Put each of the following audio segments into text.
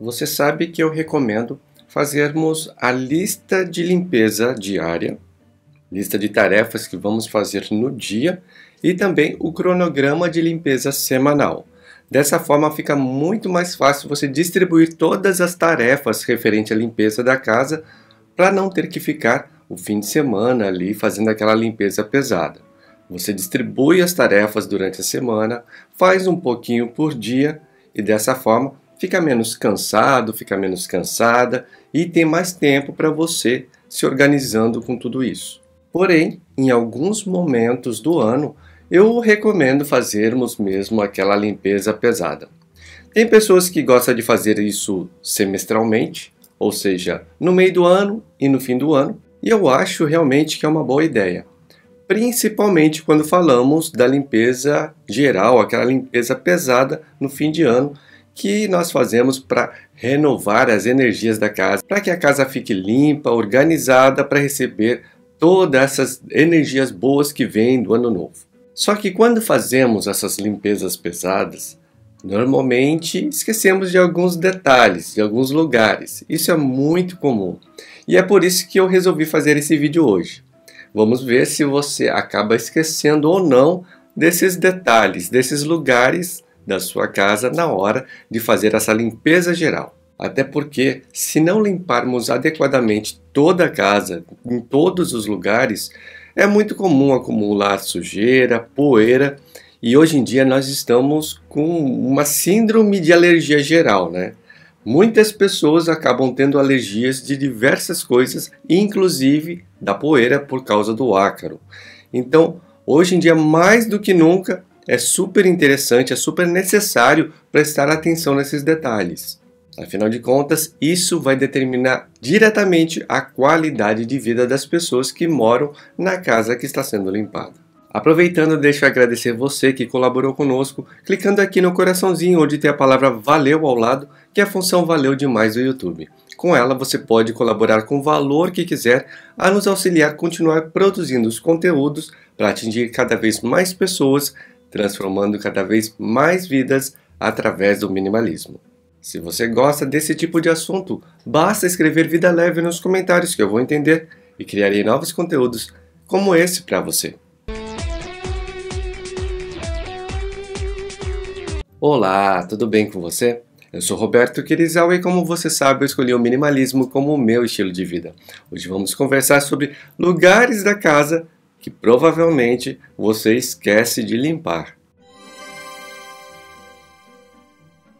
Você sabe que eu recomendo fazermos a lista de limpeza diária, lista de tarefas que vamos fazer no dia e também o cronograma de limpeza semanal. Dessa forma fica muito mais fácil você distribuir todas as tarefas referente à limpeza da casa para não ter que ficar o fim de semana ali fazendo aquela limpeza pesada. Você distribui as tarefas durante a semana, faz um pouquinho por dia e dessa forma fica menos cansado, fica menos cansada e tem mais tempo para você se organizando com tudo isso. Porém, em alguns momentos do ano, eu recomendo fazermos mesmo aquela limpeza pesada. Tem pessoas que gostam de fazer isso semestralmente, ou seja, no meio do ano e no fim do ano, e eu acho realmente que é uma boa ideia. Principalmente quando falamos da limpeza geral, aquela limpeza pesada no fim de ano, que nós fazemos para renovar as energias da casa, para que a casa fique limpa, organizada, para receber todas essas energias boas que vêm do ano novo. Só que quando fazemos essas limpezas pesadas, normalmente esquecemos de alguns detalhes, de alguns lugares. Isso é muito comum. E é por isso que eu resolvi fazer esse vídeo hoje. Vamos ver se você acaba esquecendo ou não desses detalhes, desses lugares da sua casa na hora de fazer essa limpeza geral. Até porque, se não limparmos adequadamente toda a casa, em todos os lugares, é muito comum acumular sujeira, poeira, e hoje em dia nós estamos com uma síndrome de alergia geral, né? Muitas pessoas acabam tendo alergias de diversas coisas, inclusive da poeira por causa do ácaro. Então, hoje em dia, mais do que nunca, é super interessante, é super necessário prestar atenção nesses detalhes. Afinal de contas, isso vai determinar diretamente a qualidade de vida das pessoas que moram na casa que está sendo limpada. Aproveitando, deixo eu agradecer você que colaborou conosco, clicando aqui no coraçãozinho onde tem a palavra valeu ao lado, que é a função valeu demais do YouTube. Com ela você pode colaborar com o valor que quiser a nos auxiliar a continuar produzindo os conteúdos para atingir cada vez mais pessoas, transformando cada vez mais vidas através do minimalismo. Se você gosta desse tipo de assunto, basta escrever Vida Leve nos comentários que eu vou entender e criarei novos conteúdos como esse para você. Olá, tudo bem com você? Eu sou Roberto Quirizal e como você sabe eu escolhi o minimalismo como o meu estilo de vida. Hoje vamos conversar sobre lugares da casa que provavelmente você esquece de limpar.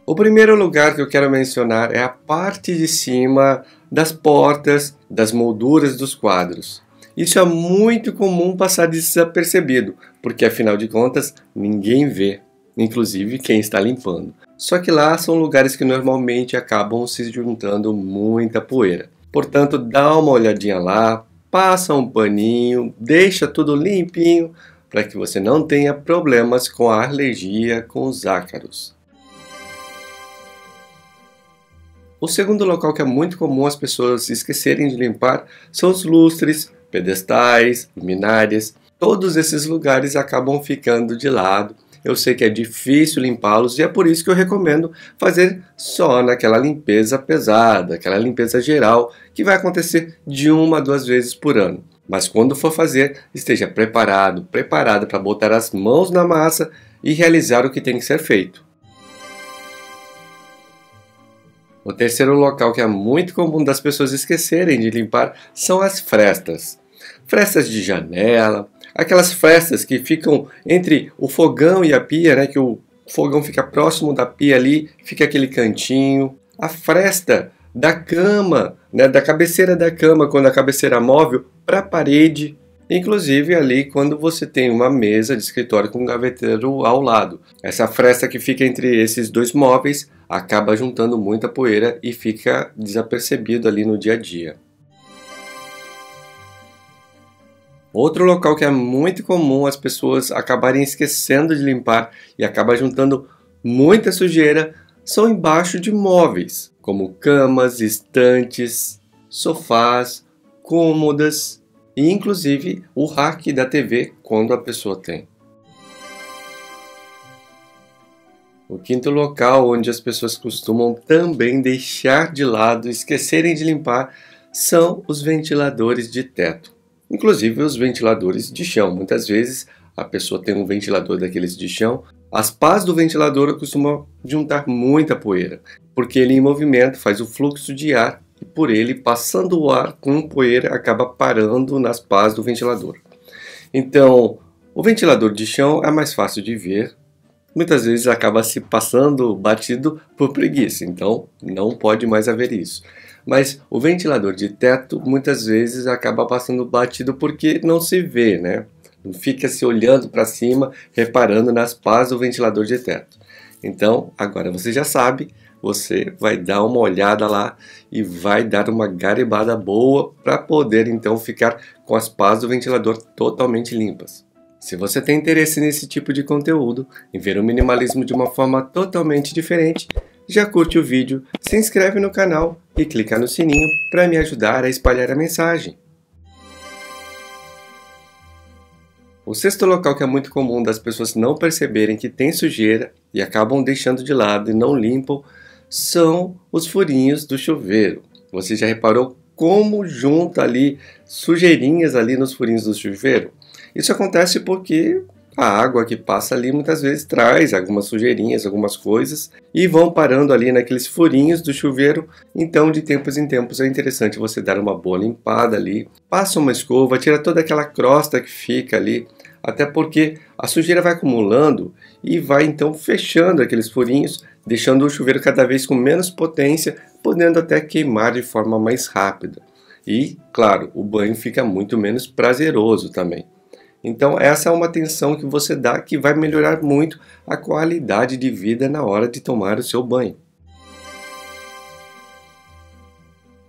O primeiro lugar que eu quero mencionar é a parte de cima das portas, das molduras dos quadros. Isso é muito comum passar desapercebido, porque afinal de contas ninguém vê, inclusive quem está limpando. Só que lá são lugares que normalmente acabam se juntando muita poeira. Portanto, dá uma olhadinha lá, passa um paninho, deixa tudo limpinho para que você não tenha problemas com a alergia com os ácaros. O segundo local que é muito comum as pessoas esquecerem de limpar são os lustres, pedestais, luminárias. Todos esses lugares acabam ficando de lado. Eu sei que é difícil limpá-los e é por isso que eu recomendo fazer só naquela limpeza pesada, aquela limpeza geral que vai acontecer de 1 a 2 vezes por ano. Mas quando for fazer, esteja preparado, preparada para botar as mãos na massa e realizar o que tem que ser feito. O terceiro local que é muito comum das pessoas esquecerem de limpar são as frestas. Frestas de janela, aquelas frestas que ficam entre o fogão e a pia, né, que o fogão fica próximo da pia ali, fica aquele cantinho. A fresta da cama, né, da cabeceira da cama, quando a cabeceira móvel, para a parede. Inclusive ali quando você tem uma mesa de escritório com um gaveteiro ao lado. Essa fresta que fica entre esses dois móveis acaba juntando muita poeira e fica desapercebido ali no dia a dia. Outro local que é muito comum as pessoas acabarem esquecendo de limpar e acaba juntando muita sujeira são embaixo de móveis, como camas, estantes, sofás, cômodas e inclusive o rack da TV quando a pessoa tem. O quinto local onde as pessoas costumam também deixar de lado, esquecerem de limpar, são os ventiladores de teto. Inclusive os ventiladores de chão. Muitas vezes a pessoa tem um ventilador daqueles de chão. As pás do ventilador costumam juntar muita poeira, porque ele em movimento faz o fluxo de ar e por ele, passando o ar com poeira, acaba parando nas pás do ventilador. Então, o ventilador de chão é mais fácil de ver. Muitas vezes acaba se passando batido por preguiça, então não pode mais haver isso. Mas o ventilador de teto muitas vezes acaba passando batido porque não se vê, né? Não fica se olhando para cima, reparando nas pás do ventilador de teto. Então, agora você já sabe, você vai dar uma olhada lá e vai dar uma garibada boa para poder então ficar com as pás do ventilador totalmente limpas. Se você tem interesse nesse tipo de conteúdo, em ver o minimalismo de uma forma totalmente diferente, já curte o vídeo, se inscreve no canal e clica no sininho para me ajudar a espalhar a mensagem. O sexto local que é muito comum das pessoas não perceberem que tem sujeira e acabam deixando de lado e não limpam são os furinhos do chuveiro. Você já reparou como junta ali sujeirinhas ali nos furinhos do chuveiro? Isso acontece porque a água que passa ali muitas vezes traz algumas sujeirinhas, algumas coisas e vão parando ali naqueles furinhos do chuveiro. Então, de tempos em tempos é interessante você dar uma boa limpada ali. Passa uma escova, tira toda aquela crosta que fica ali, até porque a sujeira vai acumulando e vai então fechando aqueles furinhos, deixando o chuveiro cada vez com menos potência, podendo até queimar de forma mais rápida. E, claro, o banho fica muito menos prazeroso também. Então essa é uma atenção que você dá que vai melhorar muito a qualidade de vida na hora de tomar o seu banho.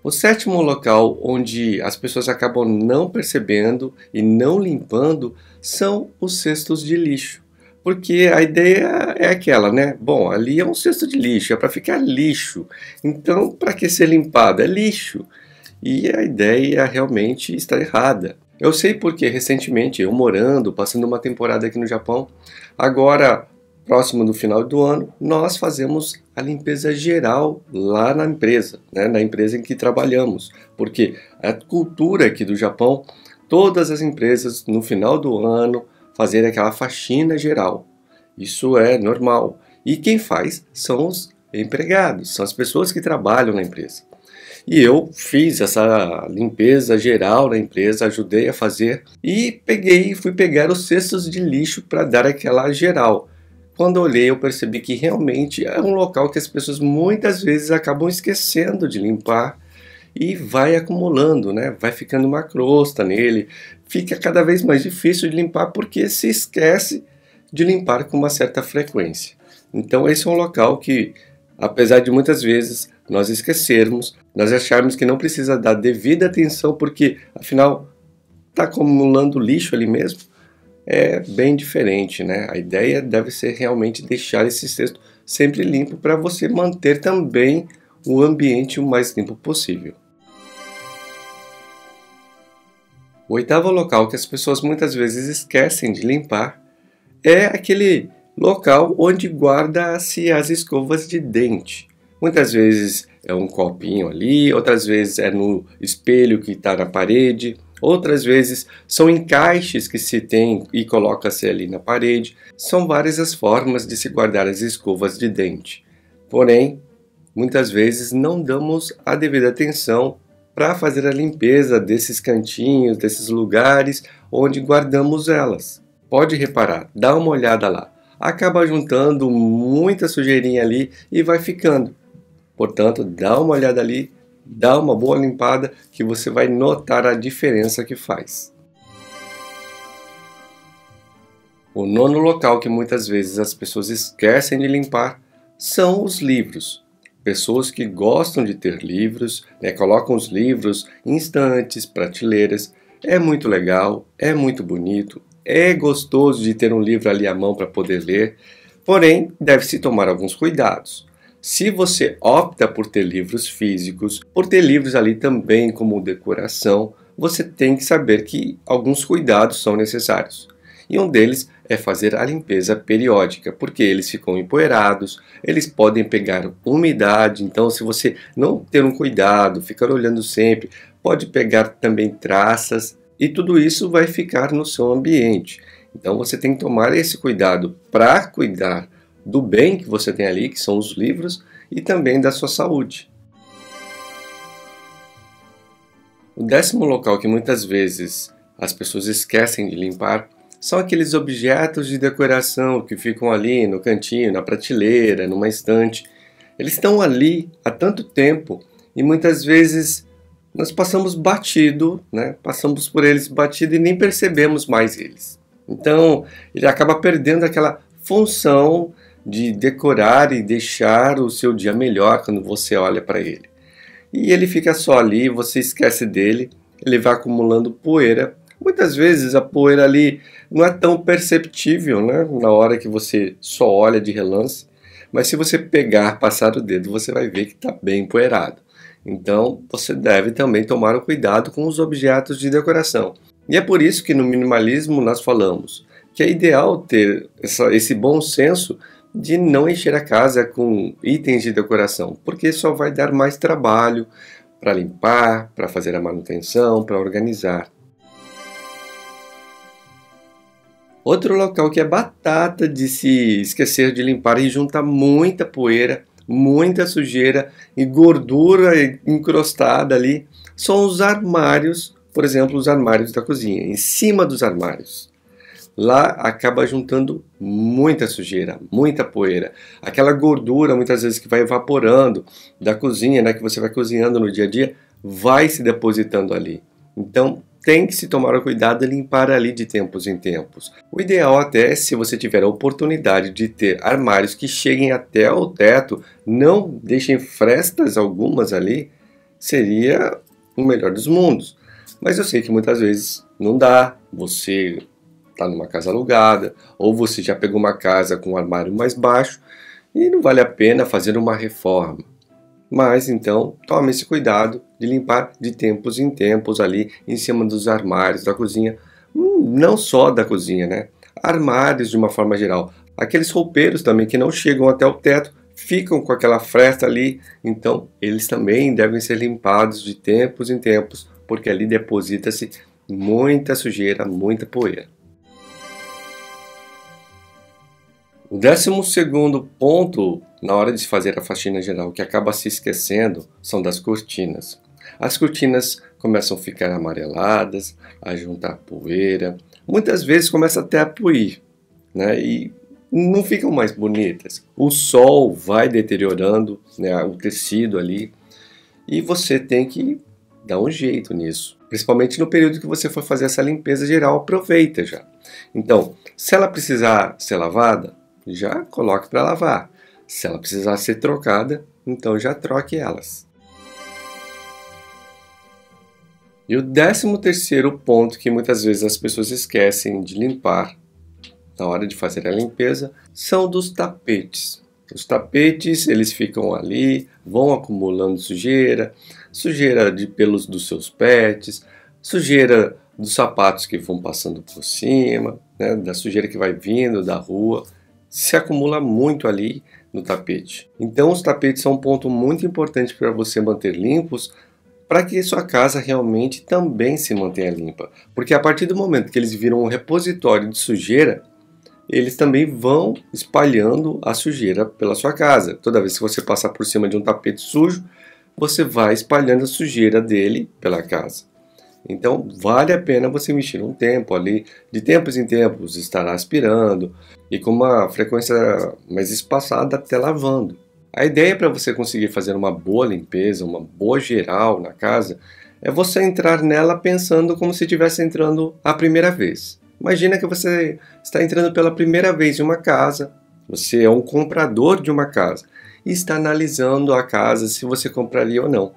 O sétimo local onde as pessoas acabam não percebendo e não limpando são os cestos de lixo. Porque a ideia é aquela, né? Bom, ali é um cesto de lixo, é para ficar lixo. Então, para que ser limpado? É lixo. E a ideia realmente está errada. Eu sei porque recentemente, eu morando, passando uma temporada aqui no Japão, agora, próximo do final do ano, nós fazemos a limpeza geral lá na empresa, né, na empresa em que trabalhamos. Porque a cultura aqui do Japão, todas as empresas no final do ano fazerem aquela faxina geral. Isso é normal. E quem faz são os empregados, são as pessoas que trabalham na empresa. E eu fiz essa limpeza geral na empresa, ajudei a fazer e fui pegar os cestos de lixo para dar aquela geral. Quando olhei, eu percebi que realmente é um local que as pessoas muitas vezes acabam esquecendo de limpar e vai acumulando, né? Vai ficando uma crosta nele, fica cada vez mais difícil de limpar porque se esquece de limpar com uma certa frequência. Então esse é um local que, apesar de muitas vezes nós esquecermos, nós acharmos que não precisa dar devida atenção porque, afinal, está acumulando lixo ali mesmo, é bem diferente, né? A ideia deve ser realmente deixar esse cesto sempre limpo para você manter também o ambiente o mais limpo possível. O oitavo local que as pessoas muitas vezes esquecem de limpar é aquele local onde guarda-se as escovas de dente. Muitas vezes é um copinho ali, outras vezes é no espelho que está na parede, outras vezes são encaixes que se tem e coloca-se ali na parede. São várias as formas de se guardar as escovas de dente. Porém, muitas vezes não damos a devida atenção para fazer a limpeza desses cantinhos, desses lugares onde guardamos elas. Pode reparar, dá uma olhada lá. Acaba juntando muita sujeirinha ali e vai ficando. Portanto, dá uma olhada ali, dá uma boa limpada que você vai notar a diferença que faz. O nono local que muitas vezes as pessoas esquecem de limpar são os livros. Pessoas que gostam de ter livros, colocam os livros em estantes, prateleiras. É muito legal, é muito bonito, é gostoso de ter um livro ali à mão para poder ler, porém deve-se tomar alguns cuidados. Se você opta por ter livros físicos, por ter livros ali também como decoração, você tem que saber que alguns cuidados são necessários. E um deles é fazer a limpeza periódica, porque eles ficam empoeirados, eles podem pegar umidade, então se você não ter um cuidado, ficar olhando sempre, pode pegar também traças e tudo isso vai ficar no seu ambiente. Então você tem que tomar esse cuidado para cuidar do bem que você tem ali, que são os livros, e também da sua saúde. O 10º local que muitas vezes as pessoas esquecem de limpar são aqueles objetos de decoração que ficam ali no cantinho, na prateleira, numa estante. Eles estão ali há tanto tempo e muitas vezes nós passamos batido, né? Passamos por eles batido e nem percebemos mais eles. Então ele acaba perdendo aquela função de decorar e deixar o seu dia melhor quando você olha para ele. E ele fica só ali, você esquece dele, ele vai acumulando poeira. Muitas vezes a poeira ali não é tão perceptível, né, na hora que você só olha de relance, mas se você pegar, passar o dedo, você vai ver que está bem empoeirado. Então você deve também tomar o cuidado com os objetos de decoração. E é por isso que no minimalismo nós falamos que é ideal ter esse bom senso de não encher a casa com itens de decoração, porque só vai dar mais trabalho para limpar, para fazer a manutenção, para organizar. Outro local que é batata de se esquecer de limpar e junta muita poeira, muita sujeira e gordura encrostada ali são os armários, por exemplo, os armários da cozinha, em cima dos armários. Lá acaba juntando muita sujeira, muita poeira. Aquela gordura, muitas vezes, que vai evaporando da cozinha, né, que você vai cozinhando no dia a dia, vai se depositando ali. Então, tem que se tomar o cuidado de limpar ali de tempos em tempos. O ideal até, se você tiver a oportunidade de ter armários que cheguem até o teto, não deixem frestas algumas ali, seria o melhor dos mundos. Mas eu sei que muitas vezes não dá, você está numa casa alugada, ou você já pegou uma casa com um armário mais baixo e não vale a pena fazer uma reforma. Mas então tome esse cuidado de limpar de tempos em tempos ali em cima dos armários da cozinha, não só da cozinha, né? Armários de uma forma geral. Aqueles roupeiros também que não chegam até o teto ficam com aquela fresta ali, então eles também devem ser limpados de tempos em tempos, porque ali deposita-se muita sujeira, muita poeira. O 12º ponto, na hora de se fazer a faxina geral, que acaba se esquecendo, são das cortinas. As cortinas começam a ficar amareladas, a juntar poeira, muitas vezes começa até a poir, né? E não ficam mais bonitas. O sol vai deteriorando, né, o tecido ali e você tem que dar um jeito nisso. Principalmente no período que você for fazer essa limpeza geral, aproveita já. Então, se ela precisar ser lavada, já coloque para lavar. Se ela precisar ser trocada, então já troque elas. E o 13º ponto que muitas vezes as pessoas esquecem de limpar na hora de fazer a limpeza são dos tapetes. Os tapetes, eles ficam ali, vão acumulando sujeira, sujeira de pelos dos seus pets, sujeira dos sapatos que vão passando por cima, né, da sujeira que vai vindo da rua. Se acumula muito ali no tapete. Então os tapetes são um ponto muito importante para você manter limpos, para que sua casa realmente também se mantenha limpa. Porque a partir do momento que eles viram um repositório de sujeira, eles também vão espalhando a sujeira pela sua casa. Toda vez que você passar por cima de um tapete sujo, você vai espalhando a sujeira dele pela casa. Então vale a pena você mexer um tempo ali, de tempos em tempos, estar aspirando e com uma frequência mais espaçada até lavando. A ideia para você conseguir fazer uma boa limpeza, uma boa geral na casa, é você entrar nela pensando como se estivesse entrando a primeira vez. Imagina que você está entrando pela primeira vez em uma casa, você é um comprador de uma casa e está analisando a casa se você compraria ou não.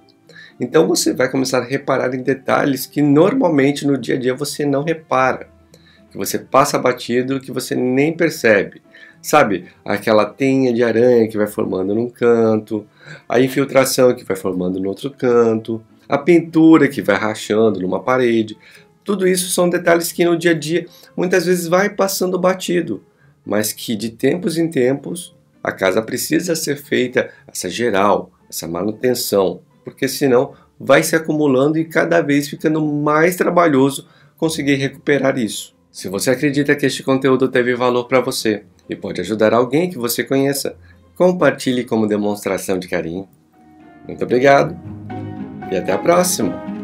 Então você vai começar a reparar em detalhes que normalmente no dia a dia você não repara, que você passa batido, que você nem percebe. Sabe, aquela teia de aranha que vai formando num canto, a infiltração que vai formando no outro canto, a pintura que vai rachando numa parede. Tudo isso são detalhes que no dia a dia muitas vezes vai passando batido, mas que de tempos em tempos a casa precisa ser feita essa geral, essa manutenção, porque senão vai se acumulando e cada vez ficando mais trabalhoso conseguir recuperar isso. Se você acredita que este conteúdo teve valor para você e pode ajudar alguém que você conheça, compartilhe como demonstração de carinho. Muito obrigado e até a próxima!